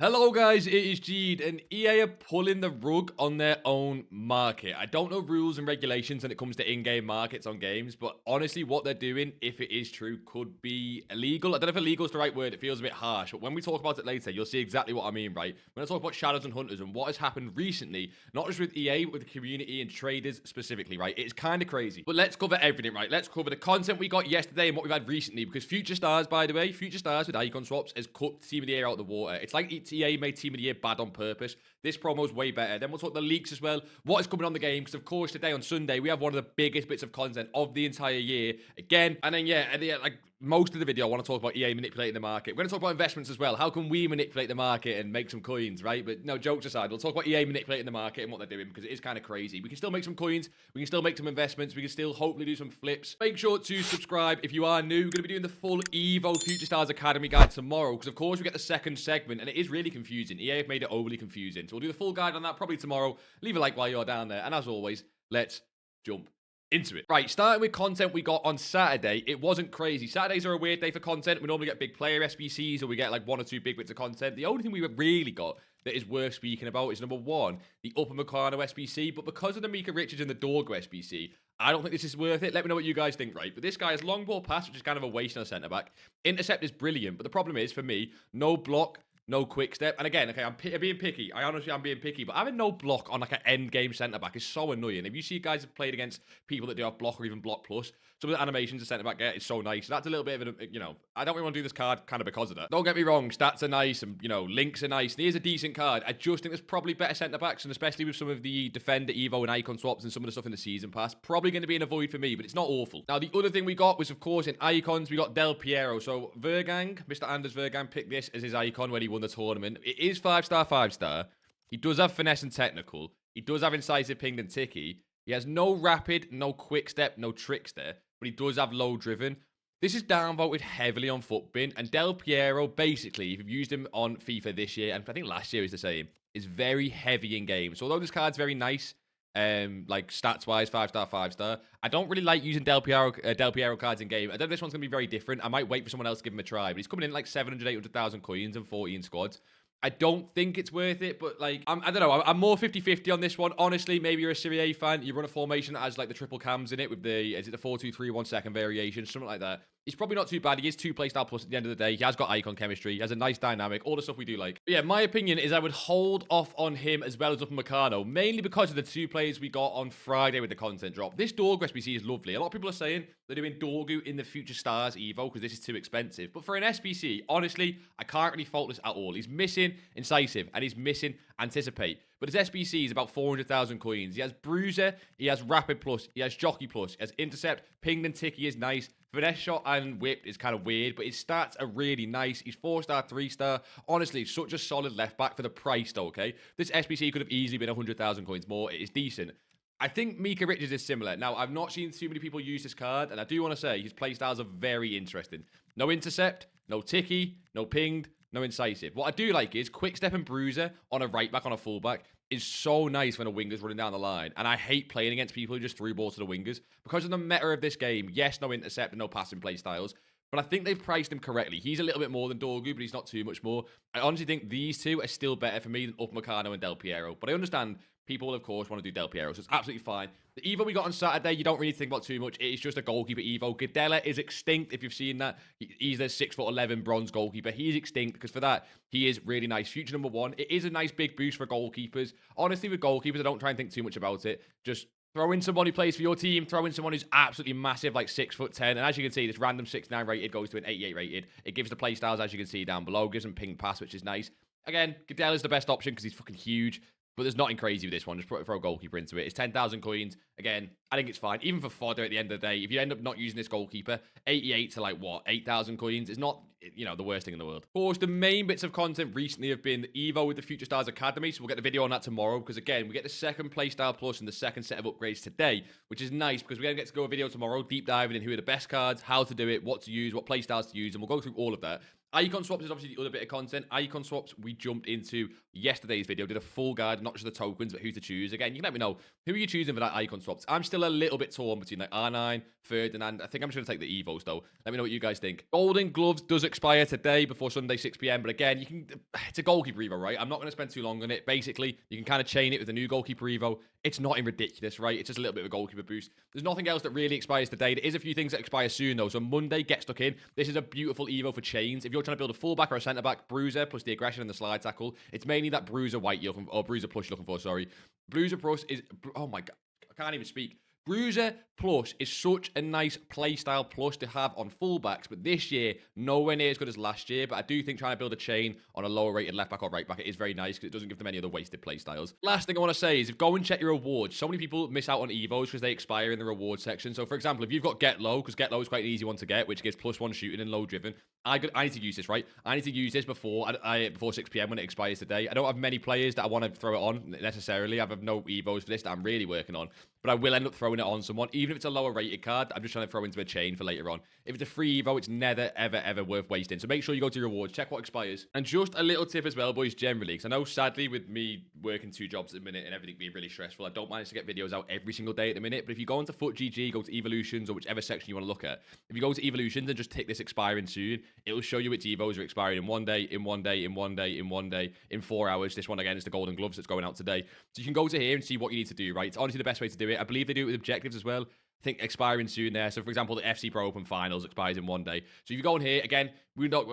Hello guys, it is Jead, and EA are pulling the rug on their own market. I don't know rules and regulations when it comes to in-game markets on games, but honestly what they're doing, if it is true, could be illegal. I don't know if illegal is the right word, it feels a bit harsh, but when we talk about it later, you'll see exactly what I mean, right? When I talk about Shadows and Hunters and what has happened recently, not just with EA, but with the community and traders specifically, right? It's kind of crazy. But let's cover everything, right? Let's cover the content we got yesterday and what we've had recently, because Future Stars, by the way, Future Stars with icon swaps has cut Team of the Year out of the water. It's like EA made Team of the Year bad on purpose. This promo's way better. Then we'll talk the leaks as well. What is coming on the game? Because of course today on Sunday we have one of the biggest bits of content of the entire year again. And then yeah, at the end, like most of the video, I want to talk about EA manipulating the market. We're going to talk about investments as well. How can we manipulate the market and make some coins, right? But no, jokes aside, we'll talk about EA manipulating the market and what they're doing because it is kind of crazy. We can still make some coins. We can still make some investments. We can still hopefully do some flips. Make sure to subscribe if you are new. We're going to be doing the full Evo Future Stars Academy guide tomorrow because of course we get the second segment and it is really confusing. EA have made it overly confusing. So we'll do the full guide on that probably tomorrow. Leave a like while you're down there. And as always, let's jump into it. Right, starting with content we got on Saturday, it wasn't crazy. Saturdays are a weird day for content. We normally get big player SBCs or we get like one or two big bits of content. The only thing we really got that is worth speaking about is number one, the Upper Meccano SBC, but because of the Mika Richards and the Dorgo SBC, I don't think this is worth it. Let me know what you guys think, right? But this guy has long ball pass, which is kind of a waste on a centre-back. Intercept is brilliant, but the problem is, for me, no block, no quick step. And again, okay, I'm being picky. I'm being picky. But having no block on like an end game centre-back is so annoying. If you see guys have played against people that do have block or even block plus, some of the animations a centre-back get is so nice. So that's a little bit of a, I don't really want to do this card kind of because of that. Don't get me wrong, stats are nice and, links are nice. And here's a decent card. I just think there's probably better centre-backs, and especially with some of the Defender, Evo, and Icon swaps and some of the stuff in the Season Pass, probably going to be in a void for me, but it's not awful. Now, the other thing we got was, of course, in Icons, we got Del Piero. So Vergang, Mr. Anders Vergang, picked this as his icon when he won the tournament. It is 5-star, 5-star. He does have finesse and technical. He does have incisive, pinged, and ticky. He has no rapid, no quick step, no tricks there, but he does have low driven. This is downvoted heavily on Footbin, and Del Piero, basically, if you've used him on FIFA this year, and I think last year is the same, is very heavy in game. So although this card's very nice, like stats-wise, 5-star, 5-star, I don't really like using Del Piero cards in game. I don't know if this one's going to be very different. I might wait for someone else to give him a try, but he's coming in like 700, 800,000 coins and 14 squads. I don't think it's worth it, but like, I don't know. I'm more 50-50 on this one. Honestly, maybe you're a Serie A fan. You run a formation that has like the triple cams in it with the, is it the 4-2-3-1 second variation? Something like that. He's probably not too bad. He is 2 playstyle plus at the end of the day. He has got icon chemistry. He has a nice dynamic. All the stuff we do like. But yeah, my opinion is I would hold off on him as well as Upper Meccano, mainly because of the 2 players we got on Friday with the content drop. This Dorgo SBC is lovely. A lot of people are saying they're doing Dorgo in the Future Stars Evo because this is too expensive. But for an SBC, honestly, I can't really fault this at all. He's missing Incisive and he's missing Anticipate. But his SBC is about 400,000 coins. He has Bruiser, he has Rapid Plus, he has Jockey Plus, he has Intercept, Pinged and Ticky is nice. Finesse shot and whipped is kind of weird, but his stats are really nice. He's 4-star, 3-star. Honestly, such a solid left back for the price, though, okay? This SBC could have easily been 100,000 coins more. It is decent. I think Mika Richards is similar. Now, I've not seen too many people use this card, and I do want to say his playstyles are very interesting. No intercept, no ticky, no pinged, no incisive. What I do like is quick step and bruiser on a right back, on a full back is so nice when a winger's running down the line. And I hate playing against people who just threw balls to the wingers. Because of the meta of this game, yes, no intercept and no passing play styles. But I think they've priced him correctly. He's a little bit more than Dorgu, but he's not too much more. I honestly think these two are still better for me than Upper Meccano and Del Piero. But I understand people, of course, want to do Del Piero, so it's absolutely fine. The Evo we got on Saturday, you don't really think about too much. It is just a goalkeeper Evo. Gadella is extinct, if you've seen that. He's a 6'11" bronze goalkeeper. He is extinct because for that, he is really nice. Future number 1. It is a nice big boost for goalkeepers. Honestly, with goalkeepers, I don't try and think too much about it. Just throw in someone who plays for your team. Throw in someone who's absolutely massive, like 6'10". And as you can see, this random 6'9" rated goes to an 88 rated. It gives the playstyles, as you can see down below. Gives him ping pass, which is nice. Again, Gadella is the best option because he's fucking huge. But there's nothing crazy with this one. Just throw a goalkeeper into it. It's 10,000 coins. Again, I think it's fine. Even for fodder at the end of the day, if you end up not using this goalkeeper, 88 to like, what, 8,000 coins is not, the worst thing in the world. Of course, the main bits of content recently have been the Evo with the Future Stars Academy. So we'll get the video on that tomorrow because, again, we get the second Playstyle Plus and the second set of upgrades today, which is nice because we're going to get to go a video tomorrow, deep diving in who are the best cards, how to do it, what to use, what playstyles to use, and we'll go through all of that. Icon swaps is obviously the other bit of content. Icon swaps, we jumped into yesterday's video, did a full guide, not just the tokens, but who to choose. Again, you can let me know, who are you choosing for that icon swaps? I'm still a little bit torn between like R9, Ferdinand. I think I'm just going to take the Evos though. Let me know what you guys think. Golden Gloves does expire today before Sunday, 6 p.m. But again, it's a goalkeeper Evo, right? I'm not going to spend too long on it. Basically, you can kind of chain it with a new goalkeeper Evo. It's not ridiculous, right? It's just a little bit of a goalkeeper boost. There's nothing else that really expires today. There is a few things that expire soon though. So Monday, get stuck in. This is a beautiful Evo for chains. If you're trying to build a fullback or a centre back, Bruiser plus the aggression and the slide tackle. It's mainly that Bruiser white you're looking for, or Bruiser plus you're looking for, sorry. Bruiser plus is, oh my god, I can't even speak. Bruiser plus is such a nice playstyle plus to have on fullbacks, but this year, nowhere near as good as last year. But I do think trying to build a chain on a lower rated left back or right back, it is very nice because it doesn't give them any other wasted playstyles. Last thing I want to say is go and check your rewards. So many people miss out on Evos because they expire in the reward section. So for example, if you've got Get Low, because Get Low is quite an easy one to get, which gives +1 shooting and low driven. I need to use this, right? I need to use this before 6 p.m. when it expires today. I don't have many players that I want to throw it on necessarily. I have no Evos for this that I'm really working on. But I will end up throwing it on someone. Even if it's a lower rated card, I'm just trying to throw into a chain for later on. If it's a free Evo, it's never, ever, ever worth wasting. So make sure you go to your rewards, check what expires. And just a little tip as well, boys, generally, because I know sadly with me working 2 jobs at the minute and everything being really stressful, I don't manage to get videos out every single day at the minute. But if you go into FUTGG, go to Evolutions or whichever section you want to look at. If you go to Evolutions and just tick this expiring soon, it will show you which Evos are expiring in 1 day, in 1 day, in 1 day, in 1 day, in 4 hours. This one again is the Golden Gloves that's going out today. So you can go to here and see what you need to do, right? It's honestly the best way to do it. I believe they do it with objectives as well. I think expiring soon there. So for example, the FC Pro Open Finals expires in 1 day. So if you go in here, again, we don't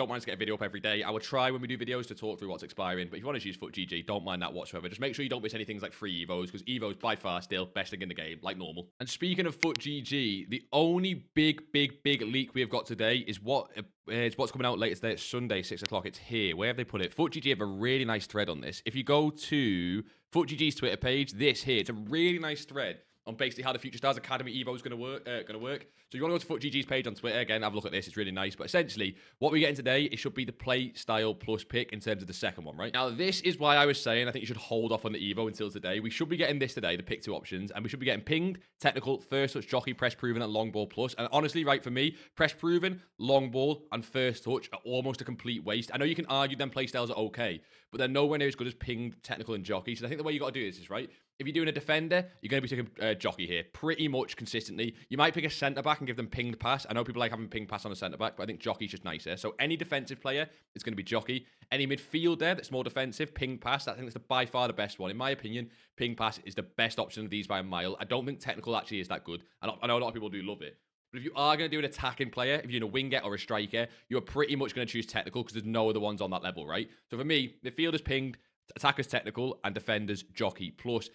mind to get a video up every day. I will try when we do videos to talk through what's expiring. But if you want to use FUTGG, don't mind that whatsoever. Just make sure you don't miss any things like free Evos, because Evos by far still best thing in the game, like normal. And speaking of FUTGG, the only big leak we have got today is what's coming out later today. It's Sunday, 6 o'clock. It's here. Where have they put it? FUTGG have a really nice thread on this. If you go to FUTGG's Twitter page, this here, it's a really nice thread on basically how the Future Stars Academy Evo is going to work. So you want to go to FUTGG's page on Twitter, again, have a look at this. It's really nice. But essentially, what we're getting today, it should be the play style plus pick in terms of the second one, right? Now, this is why I was saying I think you should hold off on the Evo until today. We should be getting this today, the pick 2 options, and we should be getting pinged, technical, first touch, jockey, press proven, and long ball plus. And honestly, right, for me, press proven, long ball, and first touch are almost a complete waste. I know you can argue them play styles are okay, but they're nowhere near as good as pinged, technical, and jockey. So I think the way you got to do this is, right, if you're doing a defender, you're going to be taking jockey here pretty much consistently. You might pick a centre-back and give them pinged pass. I know people like having pinged pass on a centre-back, but I think jockey's just nicer. So any defensive player is going to be jockey. Any midfielder that's more defensive, pinged pass. I think that's by far the best one. In my opinion, pinged pass is the best option of these by a mile. I don't think technical actually is that good. I know a lot of people do love it. But if you are going to do an attacking player, if you're doing a winger or a striker, you're pretty much going to choose technical because there's no other ones on that level, right? So for me, midfielders pinged, attackers technical, and defenders jockey plus.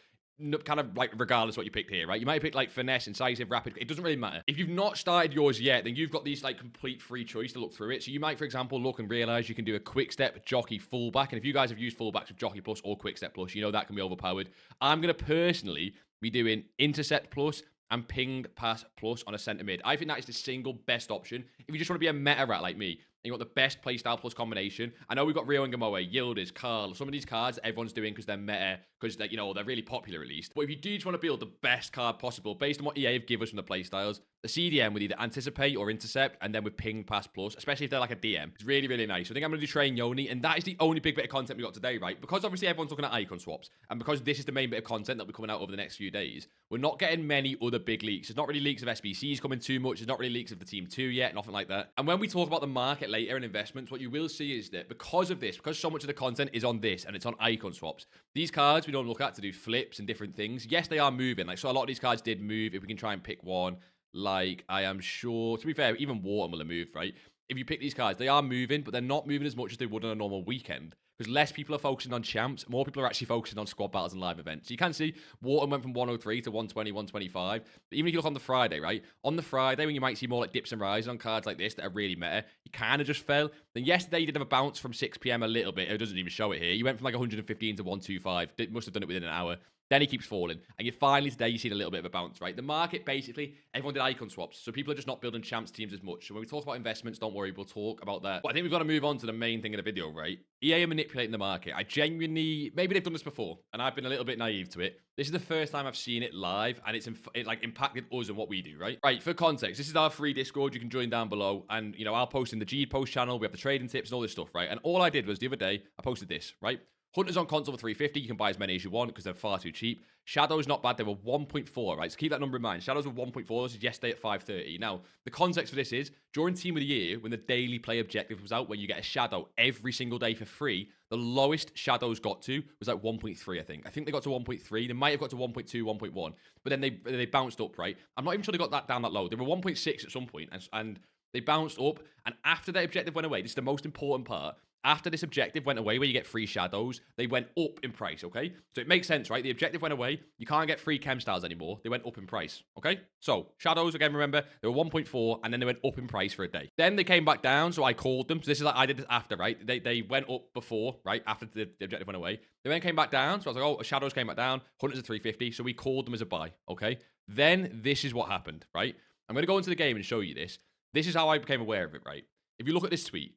Kind of like regardless what you picked here, right? You might pick like finesse, incisive, rapid. It doesn't really matter. If you've not started yours yet, then you've got these like complete free choice to look through it. So you might, for example, look and realize you can do a quick step, jockey, fullback. And if you guys have used fullbacks with jockey plus or quick step plus, you know that can be overpowered. I'm going to personally be doing intercept plus and pinged pass plus on a centre mid. I think that is the single best option. If you just want to be a meta rat like me, and you want the best playstyle plus combination. I know we've got Rio and Gamoe, Yildiz, Carl, some of these cards everyone's doing because they're meta, because they're, they're really popular at least. But if you do just want to build the best card possible, based on what EA have given us from the playstyles, the CDM with either anticipate or intercept, and then with ping pass plus, especially if they're like a DM. It's really, really nice. So I think I'm going to do train Yoni, and that is the only big bit of content we got today, right? Because obviously everyone's looking at icon swaps, and because this is the main bit of content that'll be coming out over the next few days, we're not getting many other big leaks. There's not really leaks of SBCs coming too much. There's not really leaks of the Team 2 yet, nothing like that. And when we talk about the market later and investments, what you will see is that because of this, because so much of the content is on this and it's on icon swaps, these cards we don't look at to do flips and different things. Yes, they are moving. Like, so a lot of these cards did move. If we can try and pick one, like I am sure, to be fair, even Wharton will have moved, right? If you pick these cards, they are moving, but they're not moving as much as they would on a normal weekend. Because less people are focusing on champs, more people are actually focusing on squad battles and live events. So you can see Wharton went from 103 to 120, 125. But even if you look on the Friday, right? On the Friday, when you might see more like dips and rises on cards like this that are really meta, he kind of just fell. Then yesterday, he did have a bounce from 6 p.m. a little bit. It doesn't even show it here. He went from like 115 to 125. Must have done it within an hour. Then he keeps falling. And you finally today, you see a little bit of a bounce, right? The market, basically, everyone did icon swaps. So people are just not building champs teams as much. So when we talk about investments, don't worry, we'll talk about that. But I think we've got to move on to the main thing of the video, right? EA are manipulating the market. I genuinely, maybe they've done this before, and I've been a little bit naive to it. This is the first time I've seen it live, and it's like impacted us and what we do, right? Right, for context, this is our free Discord. You can join down below, and you know, I'll post in the G post channel. We have the trading tips and all this stuff, right? And all I did was the other day, I posted this, right? Hunters on console for 350. You can buy as many as you want because they're far too cheap. Shadows not bad. They were 1.4, right? So keep that number in mind. Shadows were 1.4. This is yesterday at 5:30. Now, the context for this is during Team of the Year, when the daily play objective was out, where you get a shadow every single day for free, the lowest Shadows got to was like 1.3, I think. I think they got to 1.3. They might have got to 1.2, 1.1. But then they bounced up, right? I'm not even sure they got that down that low. They were 1.6 at some point, and they bounced up. And after that objective went away, this is the most important part. After this objective went away, where you get free shadows, they went up in price, okay? So it makes sense, right? The objective went away. You can't get free chem styles anymore. They went up in price, okay? So shadows, again, remember, they were 1.4, and then they went up in price for a day. Then they came back down, so I called them. So this is like, I did this after, right? They went up before, right? After the objective went away. They then came back down, so I was like, oh, shadows came back down. Hunters at 350, so we called them as a buy, okay? Then this is what happened, right? I'm going to go into the game and show you this. This is how I became aware of it, right? If you look at this tweet,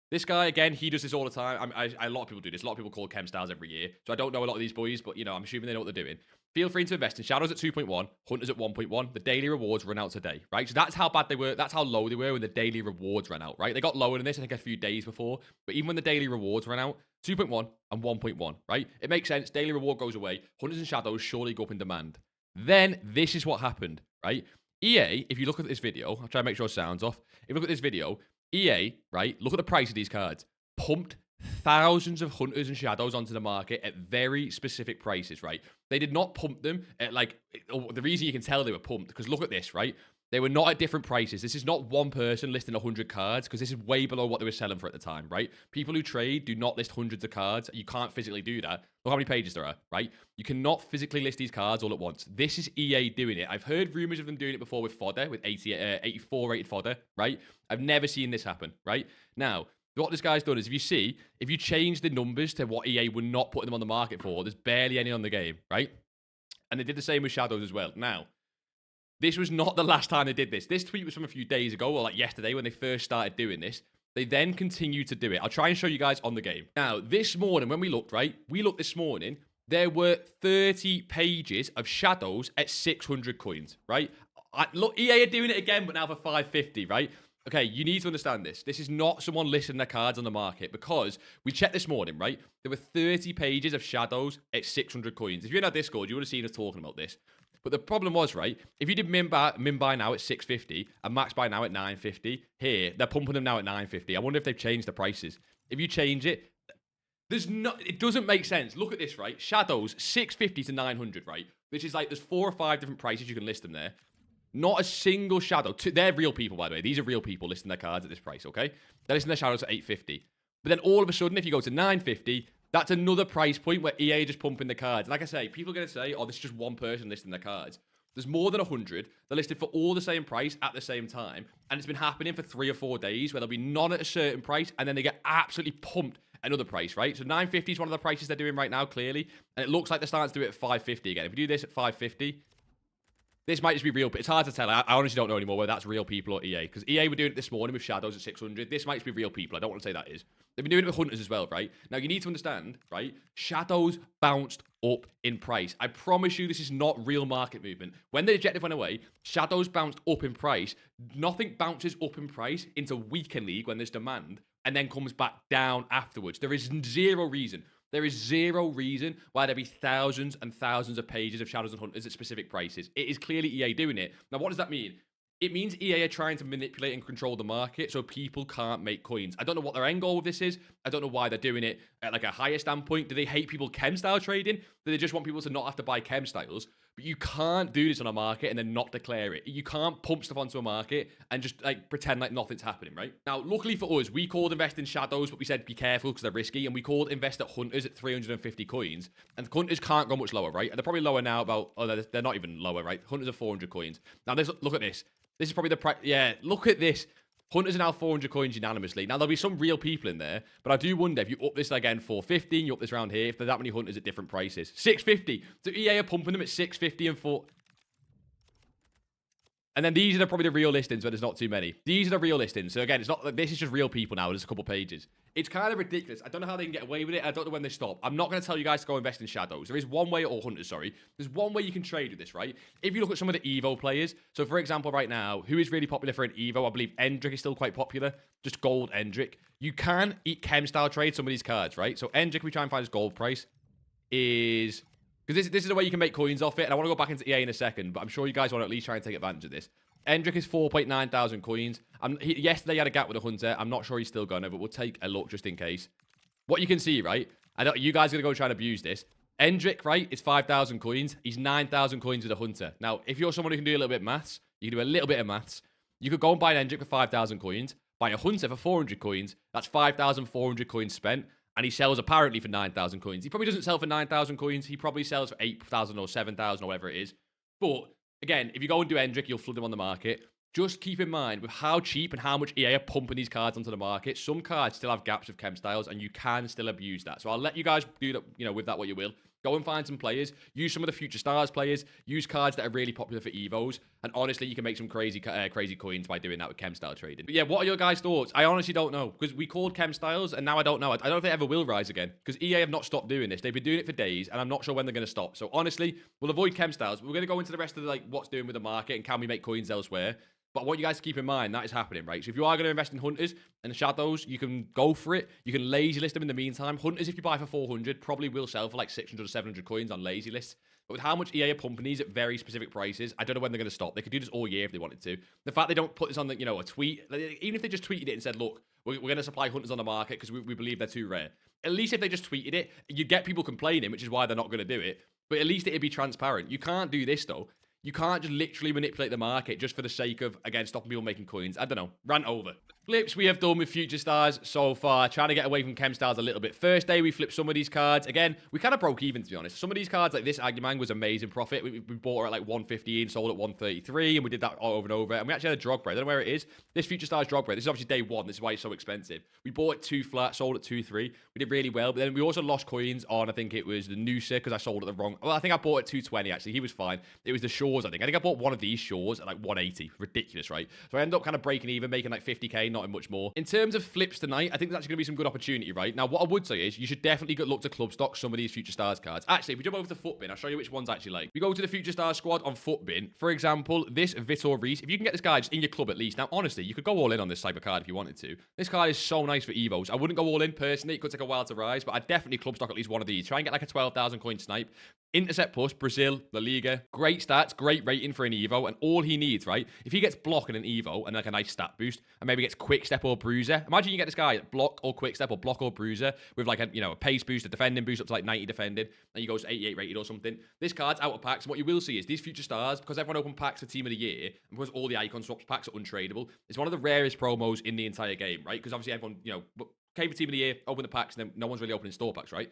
this guy, again, he does this all the time. A lot of people do this. A lot of people call chem styles every year. So I don't know a lot of these boys, but, you know, I'm assuming they know what they're doing. Feel free to invest in Shadows at 2.1, Hunters at 1.1. The daily rewards run out today, right? So that's how bad they were. That's how low they were when the daily rewards ran out, right? They got lower than this, I think, a few days before. But even when the daily rewards ran out, 2.1 and 1.1, right? It makes sense. Daily reward goes away. Hunters and Shadows surely go up in demand. Then this is what happened, right? EA, if you look at this video, I'll try to make sure it sounds off. If you look at this video, EA, right, look at the price of these cards. Pumped thousands of Hunters and Shadows onto the market at very specific prices, right? They did not pump them at like, the reason you can tell they were pumped, because look at this, right? They were not at different prices. This is not one person listing 100 cards, because this is way below what they were selling for at the time, right? People who trade do not list hundreds of cards. You can't physically do that. Look how many pages there are, right? You cannot physically list these cards all at once. This is EA doing it. I've heard rumors of them doing it before with fodder, with 84 rated fodder, right? I've never seen this happen, right? Now, what this guy's done is, if you change the numbers to what EA were not putting them on the market for, there's barely any on the game, right? And they did the same with Shadows as well. Now, this was not the last time they did this. This tweet was from a few days ago, or like yesterday when they first started doing this. They then continued to do it. I'll try and show you guys on the game. Now, this morning, when we looked, right? We looked this morning, there were 30 pages of Shadows at 600 coins, right? Look, EA are doing it again, but now for 550, right? Okay, you need to understand this. This is not someone listing their cards on the market, because we checked this morning, right? There were 30 pages of Shadows at 600 coins. If you're in our Discord, you would have seen us talking about this. But the problem was, right, if you did min buy now at 650 and max buy now at 950, here, they're pumping them now at 950. I wonder if they've changed the prices. If you change it, it doesn't make sense. Look at this, right? Shadows, 650 to 900, right? Which is like, there's 4 or 5 different prices you can list them there. Not a single shadow. They're real people, by the way. These are real people listing their cards at this price, okay? They're listing their shadows at 850. But then all of a sudden, if you go to 950, that's another price point where EA are just pumping the cards. Like I say, people are going to say, oh, this is just one person listing their cards. There's more than 100. They're listed for all the same price at the same time. And it's been happening for 3 or 4 days where there'll be none at a certain price, and then they get absolutely pumped at another price, right? So 950 is one of the prices they're doing right now, clearly. And it looks like they're starting to do it at 550 again. If we do this at 550... this might just be real, but it's hard to tell. I honestly don't know anymore whether that's real people or EA. Because EA were doing it this morning with Shadows at 600. This might just be real people. I don't want to say that is. They've been doing it with Hunters as well, right? Now, you need to understand, right? Shadows bounced up in price. I promise you this is not real market movement. When the objective went away, Shadows bounced up in price. Nothing bounces up in price into weekend league when there's demand and then comes back down afterwards. There is zero reason. There is zero reason why there be thousands and thousands of pages of Shadows and Hunters at specific prices. It is clearly EA doing it. Now, what does that mean? It means EA are trying to manipulate and control the market so people can't make coins. I don't know what their end goal with this is. I don't know why they're doing it at like a higher standpoint. Do they hate people chem style trading? Do they just want people to not have to buy chem styles? But you can't do this on a market and then not declare it. You can't pump stuff onto a market and just like pretend like nothing's happening, right? Now, luckily for us, we called invest in Shadows, but we said be careful because they're risky. And we called invest at Hunters at 350 coins. And Hunters can't go much lower, right? And they're probably lower now about, oh, they're not even lower, right? Hunters are 400 coins. Now, look at this. This is probably the price. Yeah, look at this. Hunters are now 400 coins unanimously. Now, there'll be some real people in there, but I do wonder if you up this again 450 and you up this around here, if there's that many hunters at different prices. 650. So EA are pumping them at 650 and 4... And then these are probably the real listings where there's not too many. These are the real listings. So again, it's not like this is just real people now. There's a couple pages. It's kind of ridiculous. I don't know how they can get away with it. I don't know when they stop. I'm not going to tell you guys to go invest in shadows. There is one way, or hunters, sorry. There's one way you can trade with this, right? If you look at some of the Evo players. So for example, right now, who is really popular for an Evo? I believe Endrick is still quite popular. Just gold Endrick. You can eat chem style trade some of these cards, right? So Endrick, we try and find his gold price, is... Because this is the way you can make coins off it. And I want to go back into EA in a second, but I'm sure you guys want to at least try and take advantage of this. Endrick is 4.9 thousand coins. Yesterday he had a gap with a hunter. I'm not sure he's still gonna, but we'll take a look just in case. What you can see, right? I know you guys are gonna go try and abuse this. Endrick, right, is 5,000 coins. He's 9,000 coins with a hunter. Now, if you're someone who can do a little bit of maths, you can do a little bit of maths. You could go and buy an Endrick for 5,000 coins, buy a hunter for 400 coins. That's 5,400 coins spent. And he sells apparently for 9,000 coins. He probably doesn't sell for 9,000 coins. He probably sells for 8,000 or 7,000 or whatever it is. But again, if you go and do Endrick, you'll flood them on the market. Just keep in mind with how cheap and how much EA are pumping these cards onto the market, some cards still have gaps of chem styles and you can still abuse that. So I'll let you guys do that, you know, with that what you will. Go and find some players. Use some of the Future Stars players. Use cards that are really popular for Evos. And honestly, you can make some crazy coins by doing that with chem style trading. But yeah, what are your guys' thoughts? I honestly don't know. Because we called chem styles and now I don't know. I don't know if they ever will rise again. Because EA have not stopped doing this. They've been doing it for days and I'm not sure when they're going to stop. So honestly, we'll avoid chem styles. But we're going to go into the rest of what's doing with the market and can we make coins elsewhere. But I want you guys to keep in mind that is happening, right? So if you are going to invest in hunters and shadows, you can go for it. You can lazy list them in the meantime. Hunters, if you buy for 400, probably will sell for like 600 or 700 coins on lazy lists. But with how much EA are pumping these at very specific prices, I don't know when they're going to stop. They could do this all year if they wanted to. The fact they don't put this on, a tweet, even if they just tweeted it and said, look, we're going to supply hunters on the market because we believe they're too rare. At least if they just tweeted it, you'd get people complaining, which is why they're not going to do it. But at least it'd be transparent. You can't do this, though. You can't just literally manipulate the market just for the sake of, again, stopping people making coins. I don't know. Rant over. Flips we have done with Future Stars so far. Trying to get away from Chem Stars a little bit. First day, we flipped some of these cards. Again, we kind of broke even, to be honest. Some of these cards, like this Agumang, was amazing profit. We bought her at like 115, sold at 133, and we did that over and over. And we actually had a Drogba. I don't know where it is. This Future Stars Drogba. This is obviously day one. This is why it's so expensive. We bought it 2 flat, sold at 2.3. We did really well. But then we also lost coins on, I think it was the Noosa, because I sold at the wrong... Well, I think I bought it 220, actually. He was fine. It was the Shores, I think. I think I bought one of these Shores at like 180. Ridiculous, right? So I ended up kind of breaking even, making like 50k, not much more. In terms of flips tonight, I think there's actually going to be some good opportunity, right? Now, what I would say is you should definitely look to club stock some of these Future Stars cards. Actually, if we jump over to Footbin, I'll show you which ones I actually like. We go to the Future Stars squad on Footbin. For example, this Vitor Reese. If you can get this guy just in your club at least. Now, honestly, you could go all in on this type of card if you wanted to. This card is so nice for Evos. I wouldn't go all in personally. It could take a while to rise, but I'd definitely club stock at least one of these. Try and get like a 12,000 coin snipe. Intercept plus, Brazil, La Liga. Great stats, great rating for an Evo, and all he needs, right? If he gets block in an Evo and like a nice stat boost, and maybe gets quick step or bruiser. Imagine you get this guy block or quick step or block or bruiser with like a pace boost, a defending boost up to like 90 defended, and he goes 88 rated or something. This card's out of packs, and what you will see is these Future Stars, because everyone opened packs for Team of the Year, and because all the icon swaps packs are untradeable, it's one of the rarest promos in the entire game, right? Because obviously everyone, came for Team of the Year, open the packs, and then no one's really opening store packs, right?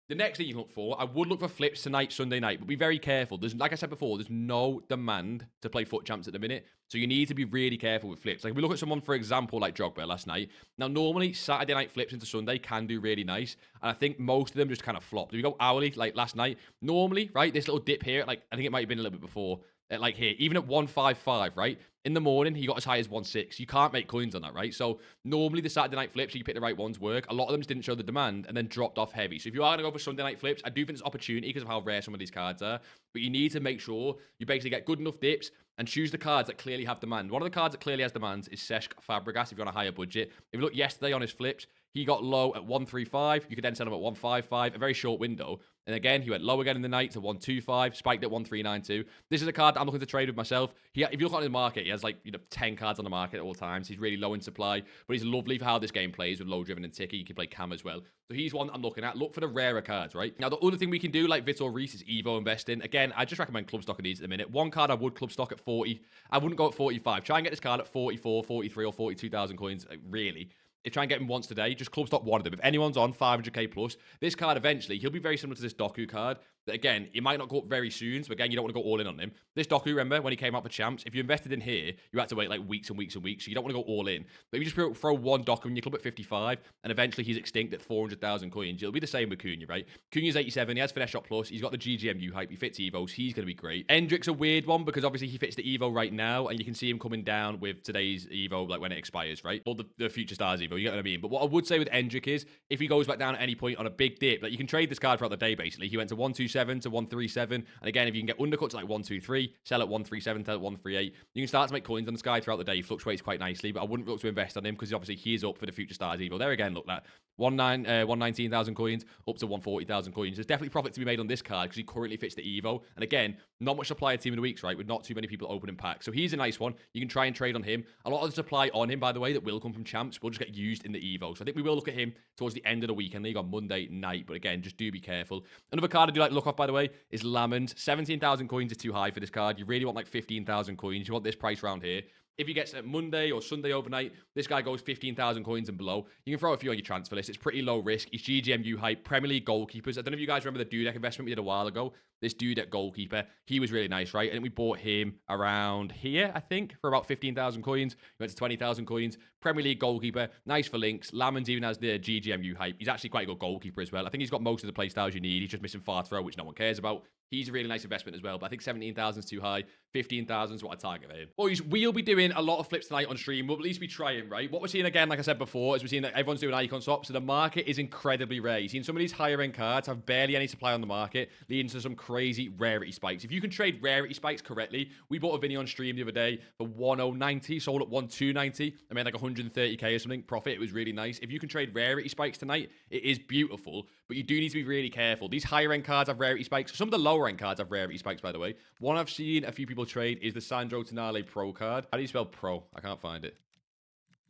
The next thing you look for, I would look for flips tonight, Sunday night, but be very careful. Like I said before, there's no demand to play foot champs at the minute, so you need to be really careful with flips. Like if we look at someone, for example, like Drogba last night. Now, normally Saturday night flips into Sunday can do really nice, and I think most of them just kind of flopped. If we go hourly, like last night, normally, right, this little dip here, like I think it might have been a little bit before. Like here, even at 155, right? In the morning, he got as high as 1.6. You can't make coins on that, right? So normally the Saturday night flips, you pick the right ones work. A lot of them just didn't show the demand and then dropped off heavy. So if you are going to go for Sunday night flips, I do think there's opportunity because of how rare some of these cards are. But you need to make sure you basically get good enough dips and choose the cards that clearly have demand. One of the cards that clearly has demand is Cesc Fabregas if you're on a higher budget. If you look yesterday on his flips, he got low at 135. You could then sell him at 155, a very short window. And again, he went low again in the night to 125, spiked at 1392. This is a card that I'm looking to trade with myself. If you look on the market, he has like 10 cards on the market at all times. He's really low in supply, but he's lovely for how this game plays with low driven and ticky. You can play cam as well. So he's one I'm looking at. Look for the rarer cards, right? Now, the other thing we can do, like Vitor Reese, is Evo investing. Again, I just recommend club stocking these at the minute. One card I would club stock at 40. I wouldn't go at 45. Try and get this card at 44, 43, or 42,000 coins, really. If try and get him once today, just club stock one of them. If anyone's on 500k plus, this card eventually, he'll be very similar to this Doku card. that, again, it might not go up very soon. So, again, you don't want to go all in on him. This Doku, remember, when he came out for champs, if you invested in here, you had to wait like weeks and weeks and weeks. So, you don't want to go all in. But if you just throw one Doku in your club at 55, and eventually he's extinct at 400,000 coins, it'll be the same with Cunha, right? Cunha's 87. He has Finesse Shot Plus. He's got the GGMU hype. He fits Evos. He's going to be great. Endrick's a weird one because obviously he fits the Evo right now, and you can see him coming down with today's Evo, like when it expires, right? Or the Future Stars Evo, you get what I mean? But what I would say with Endrick is, if he goes back down at any point on a big dip, like you can trade this card throughout the day, basically. He went to 127 to 137, and again, if you can get undercuts like 123, sell at 137, sell at 138, you can start to make coins on this guy throughout the day. He fluctuates quite nicely, but I wouldn't look to invest on him because obviously he is up for the Future Stars Evo. There again, look, that 119,000 coins up to 140,000 coins. There's definitely profit to be made on this card because he currently fits the Evo. And again, not much supply of Team of the Weeks, right? With not too many people opening packs. So he's a nice one. You can try and trade on him. A lot of the supply on him, by the way, that will come from champs will just get used in the Evo. So I think we will look at him towards the end of the weekend league on Monday night. But again, just do be careful. Another card I do like to look off, by the way, is Lamond. 17,000 coins is too high for this card. You really want like 15,000 coins. You want this price round here. If you get to Monday or Sunday overnight, this guy goes 15,000 coins and below. You can throw a few on your transfer list. It's pretty low risk. He's GGMU hype, Premier League goalkeepers. I don't know if you guys remember the Dudek investment we did a while ago. This Dudek goalkeeper, he was really nice, right? And we bought him around here, I think, for about 15,000 coins. He went to 20,000 coins. Premier League goalkeeper, nice for links. Lamond even has the GGMU hype. He's actually quite a good goalkeeper as well. I think he's got most of the play styles you need. He's just missing far throw, which no one cares about. He's a really nice investment as well, but I think 17,000 is too high. 15,000 is what I target for him. Boys, we'll be doing a lot of flips tonight on stream. We'll at least be trying, right? What we're seeing again, like I said before, is we're seeing that everyone's doing icon swaps, so the market is incredibly rare. You've seen some of these higher end cards have barely any supply on the market, leading to some crazy rarity spikes. If you can trade rarity spikes correctly, we bought a Vinny on stream the other day for 1090, sold at 1290. I made like 130k or something profit. It was really nice. If you can trade rarity spikes tonight, it is beautiful, but you do need to be really careful. These higher end cards have rarity spikes. Some of the lower end cards have rarity spikes, by the way. One I've seen a few people trade is the Sandro Tonali Pro card. How do you spell pro? I can't find it.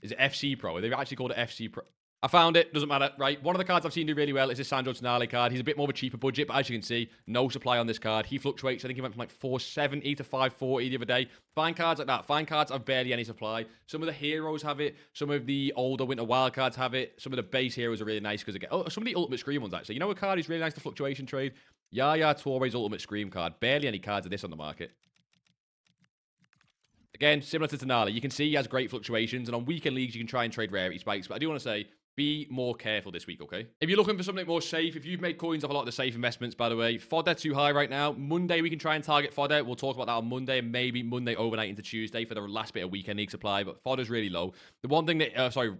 Is it FC Pro? They've actually called it FC Pro. I found it. Doesn't matter, right? One of the cards I've seen do really well is this Sandro Tonali card. He's a bit more of a cheaper budget, but as you can see, no supply on this card. He fluctuates. I think he went from like 470 to 540 the other day. Fine cards like that. Fine cards have barely any supply. Some of the heroes have it. Some of the older Winter Wild cards have it. Some of the base heroes are really nice because again, some of the Ultimate Scream ones actually. You know a card is really nice to fluctuation trade? Yaya Touré's Ultimate Scream card. Barely any cards of this on the market. Again, similar to Tonali, you can see he has great fluctuations, and on weekend leagues, you can try and trade rarity spikes, but I do want to say, be more careful this week, okay? If you're looking for something more safe, if you've made coins off a lot of the safe investments, by the way, fodder too high right now. Monday, we can try and target fodder. We'll talk about that on Monday, and maybe Monday overnight into Tuesday for the last bit of weekend league supply, but fodder's really low. The one thing that,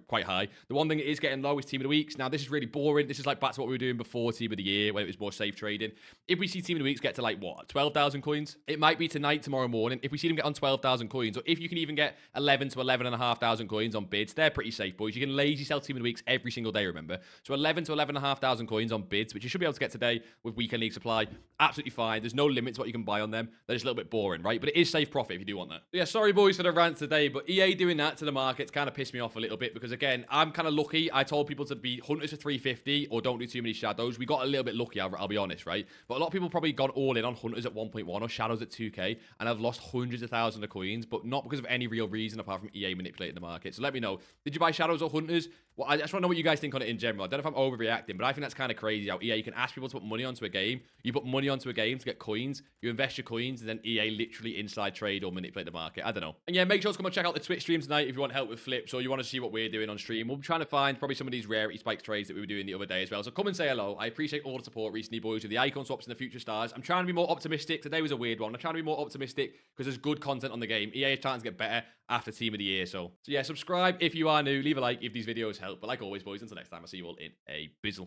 quite high. The one thing that is getting low is Team of the Weeks. Now, this is really boring. This is like back to what we were doing before Team of the Year, when it was more safe trading. If we see Team of the Weeks get to like, what, 12,000 coins? It might be tonight, tomorrow morning. If we see them get on 12,000 coins, or if you can even get 11 to 11,500 coins on bids, they're pretty safe, boys. You can lazy sell Team of the Weeks every single day, remember? So 11 to 11,500 coins on bids, which you should be able to get today with weekend league supply. Absolutely fine. There's no limit to what you can buy on them. They're just a little bit boring, right? But it is safe profit if you do want that. But yeah, sorry boys for the rant today, but EA doing that to the markets kind of pissed me off a little bit because again, I'm kind of lucky. I told people to be hunters for 350 or don't do too many shadows. We got a little bit lucky, I'll be honest, right? But a lot of people probably got all in on hunters at 1.1 or shadows at 2k and I've lost hundreds of thousands of coins, but not because of any real reason apart from EA manipulating the market. So let me know. Did you buy shadows or hunters? Well, I just want to know what you guys think on it in general. I don't know if I'm overreacting, but I think that's kind of crazy how EA, you can ask people to put money onto a game. You put money onto a game to get coins. You invest your coins, and then EA literally inside trade or manipulate the market. I don't know. And yeah, make sure to come and check out the Twitch stream tonight if you want help with flips or you want to see what we're doing on stream. We'll be trying to find probably some of these rarity spikes trades that we were doing the other day as well. So come and say hello. I appreciate all the support recently, boys, with the icon swaps and the future stars. I'm trying to be more optimistic. Today was a weird one. I'm trying to be more optimistic because there's good content on the game. EA is trying to get better after Team of the Year. So yeah, subscribe if you are new. Leave a like if these videos help. But like always, boys, until next time, I'll see you all in a bizzle.